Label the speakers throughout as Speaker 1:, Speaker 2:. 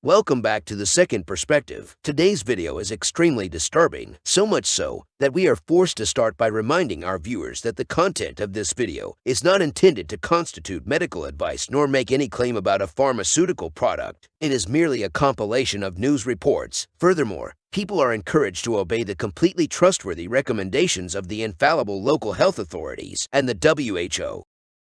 Speaker 1: Welcome back to the second perspective. Today's video is extremely disturbing, so much so that we are forced to start by reminding our viewers that the content of this video is not intended to constitute medical advice nor make any claim about a pharmaceutical product. It is merely a compilation of news reports. Furthermore, people are encouraged to obey the completely trustworthy recommendations of the infallible local health authorities and the WHO.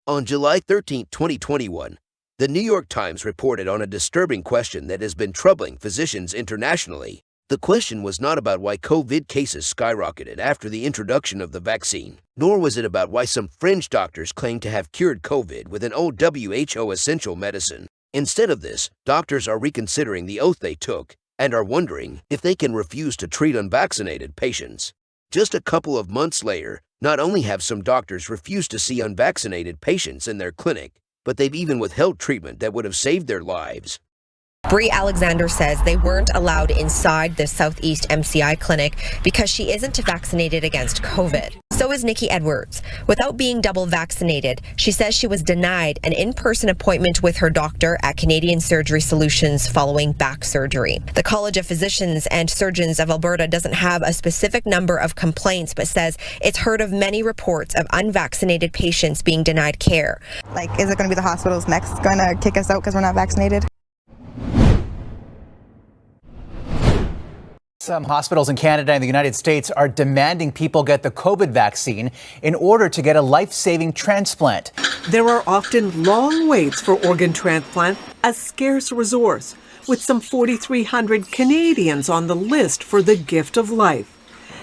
Speaker 1: On July 13, 2021, the New York Times reported on a disturbing question that has been troubling physicians internationally. The question was not about why COVID cases skyrocketed after the introduction of the vaccine, nor was it about why some fringe doctors claim to have cured COVID with an old WHO essential medicine. Instead of this, doctors are reconsidering the oath they took and are wondering if they can refuse to treat unvaccinated patients. Just a couple of months later, not only have some doctors refused to see unvaccinated patients in their clinic, but they've even withheld treatment that would have saved their lives.
Speaker 2: Bree Alexander says they weren't allowed inside the Southeast MCI clinic because she isn't vaccinated against COVID. So is Nickie Edwards. Without being double vaccinated, she says she was denied an in-person appointment with her doctor at Canadian Surgery Solutions following back surgery. The College of Physicians and Surgeons of Alberta doesn't have a specific number of complaints, but says it's heard of many reports of unvaccinated patients being denied care.
Speaker 3: Like, is it going to be the hospitals next going to kick us out because we're not vaccinated?
Speaker 4: Some hospitals in Canada and the United States are demanding people get the COVID vaccine in order to get a life-saving transplant.
Speaker 5: There are often long waits for organ transplant, a scarce resource, with some 4,300 Canadians on the list for the gift of life.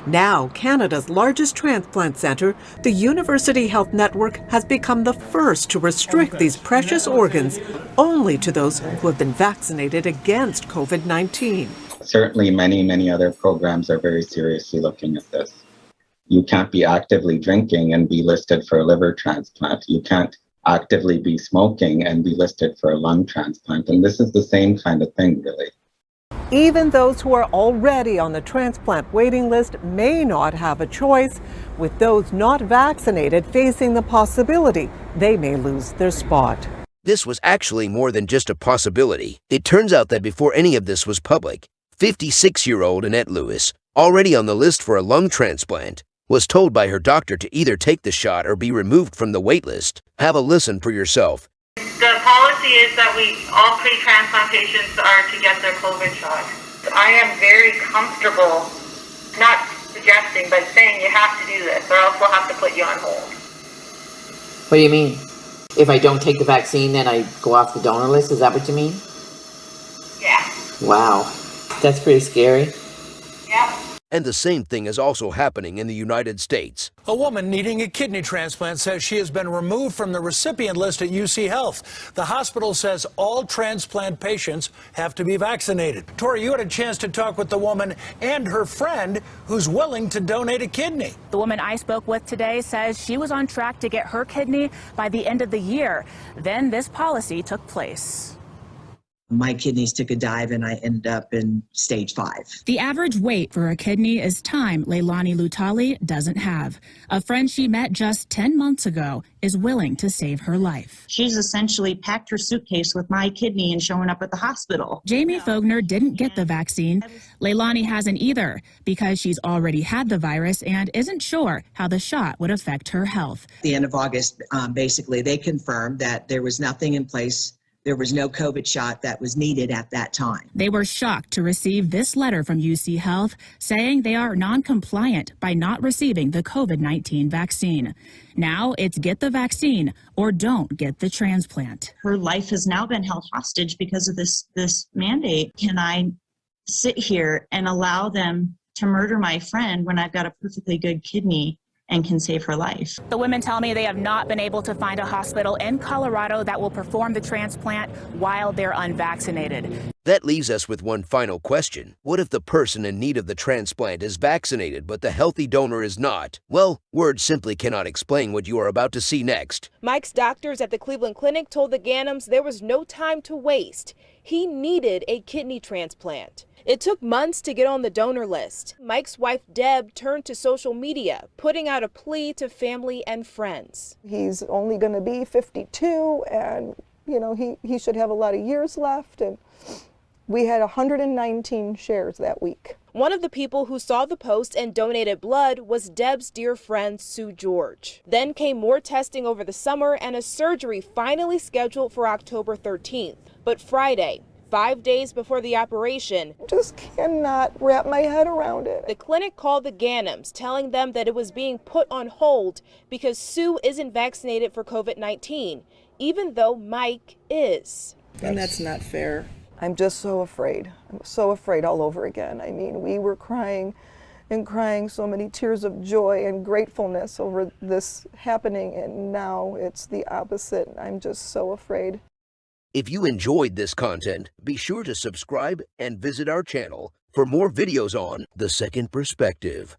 Speaker 5: Now, Canada's largest transplant centre, the University Health Network, has become the first to restrict these precious organs only to those who have been vaccinated against COVID-19.
Speaker 6: Certainly, many other programs are very seriously looking at this. You can't be actively drinking and be listed for a liver transplant. You can't actively be smoking and be listed for a lung transplant. And this is the same kind of thing, really.
Speaker 5: Even those who are already on the transplant waiting list may not have a choice, with those not vaccinated facing the possibility they may lose their spot.
Speaker 1: This was actually more than just a possibility. It turns out that before any of this was public, 56-year-old Annette Lewis, already on the list for a lung transplant, was told by her doctor to either take the shot or be removed from the wait list. Have a listen for yourself.
Speaker 7: The policy is that all pre-transplant patients are to get their COVID shot. I am very comfortable, not suggesting, but saying you have to do this or else we'll have to put you on hold.
Speaker 8: What do you mean? If I don't take the vaccine, then I go off the donor list? Is that what you mean?
Speaker 7: Yeah.
Speaker 8: Wow. That's pretty scary.
Speaker 7: Yeah.
Speaker 1: And the same thing is also happening in the United States.
Speaker 9: A woman needing a kidney transplant says she has been removed from the recipient list at UC Health. The hospital says all transplant patients have to be vaccinated. Tori, you had a chance to talk with the woman and her friend who's willing to donate a kidney.
Speaker 10: The woman I spoke with today says she was on track to get her kidney by the end of the year. Then this policy took place.
Speaker 11: My kidneys took a dive and I ended up in stage 5.
Speaker 12: The average wait for a kidney is time Leilani Lutali doesn't have. A friend she met just 10 months ago is willing to save her life.
Speaker 13: She's essentially packed her suitcase with my kidney and showing up at the hospital.
Speaker 12: Jamie Fogner didn't get the vaccine. Leilani hasn't either because she's already had the virus and isn't sure how the shot would affect her health.
Speaker 11: At the end of August, basically, they confirmed that there was nothing in place. There was no COVID shot that was needed at that time.
Speaker 12: They were shocked to receive this letter from UC Health saying they are non-compliant by not receiving the COVID-19 vaccine. Now it's get the vaccine or don't get the transplant.
Speaker 13: Her life has now been held hostage because of this mandate. Can I sit here and allow them to murder my friend when I've got a perfectly good kidney and can save her life?
Speaker 10: The women tell me they have not been able to find a hospital in Colorado that will perform the transplant while they're unvaccinated.
Speaker 1: That leaves us with one final question. What if the person in need of the transplant is vaccinated but the healthy donor is not? Well, words simply cannot explain what you are about to see next.
Speaker 14: Mike's doctors at the Cleveland Clinic told the Gannams there was no time to waste. He needed a kidney transplant. It took months to get on the donor list. Mike's wife, Deb, turned to social media, putting out a plea to family and friends.
Speaker 15: He's only going to be 52 and, he should have a lot of years left. And
Speaker 3: We had 119 shares that week.
Speaker 14: One of the people who saw the post and donated blood was Deb's dear friend, Sue George. Then came more testing over the summer and a surgery finally scheduled for October 13th. But Friday, 5 days before the operation,
Speaker 3: Just cannot wrap my head around it.
Speaker 14: the clinic called the Gannams, telling them that it was being put on hold because Sue isn't vaccinated for COVID-19, even though Mike is.
Speaker 3: And that's not fair. I'm just so afraid. I'm so afraid all over again. I mean, we were crying and crying so many tears of joy and gratefulness over this happening, and now it's the opposite. I'm just so afraid.
Speaker 1: If you enjoyed this content, be sure to subscribe and visit our channel for more videos on The Second Perspective.